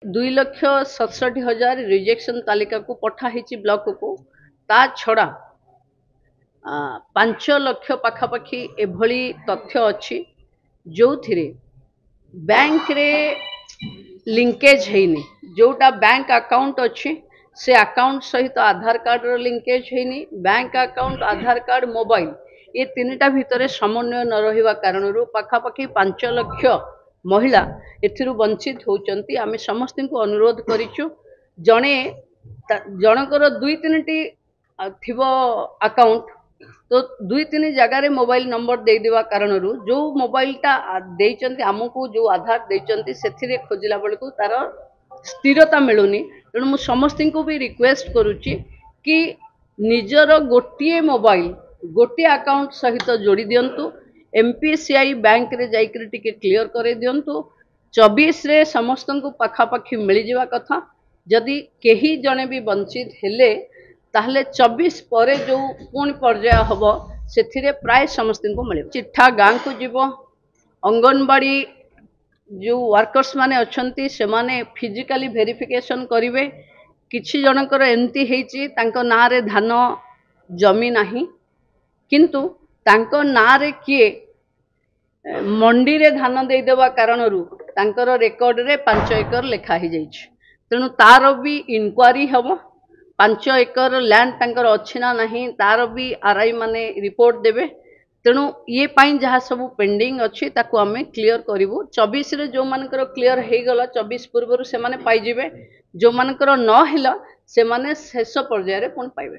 2,67,000 rejection तालिका को पठाही block को ता छड़ा 5 लाख पाखापाखि एभली तथ्य अच्छी जो थिरे बैंक रे लिंकेज हैनी जोटा बैंक अकाउंट अच्छी से अकाउंट सहित आधार कार्ड रो लिंकेज हैनी बैंक अकाउंट आधार कार्ड मोबाइल ये तीनटा भितर समन्वय न रहिबा कारणरू पाखापाखि 5 लाख महिला एथिरु वंचित होचंती। आमे समस्त को अनुरोध करिछु जणे जनकर 2-3टी थिबो अकाउंट तो 2-3 जगार मोबाइल नंबर दे देवा कारणरू जो मोबाइलटा देइचंती आमको जो आधार देइचंती सेथिरे खोजिला बेलकू तार स्थिरता मिलुनी। तेणु मु समस्त को भी रिक्वेस्ट करुच्ची कि निजर गोटे मोबाइल गोटे अकाउंट सहित जोड़ी दिंतु एमपीसीआई बैंक रे जाइकरी टिके क्लियर करे दिंतु 24 रे समस्त को पाखापाखि मिल जावा कथा जदि केही जने भी वंचित हेले ताहले 24 पर जो पुणी पर्याय हम से प्राय समस्त को मिले चिट्ठा गाँ को जीव अंगनवाड़ी जो वर्कर्स माने अच्छी से माने फिजिकली वेरिफिकेशन करेंगे किछि जनकर एमती हेची तांको ना रे धान जमी नाही किंतु तांको ना रे किए मंडी रे धान दे देवा कारणरू तांकर रेकर्ड रे 5 एकर लेखा ही जाइछ। तेणु तार भी इनक्वारी हम 5 एकर लैंड तांकर अच्छी ना नहीं तार भी आरआई माने रिपोर्ट देवे। तेणु ये पाई जहाँ सब पेंडिंग अच्छी ताको आमे क्लियर करिवो 24 रे जो मानकर क्लियर हे गला 24 पूर्व से माने पाई जिवे जो मानकर न हिला से माने शेष पर्याय रे पुन पाइबे।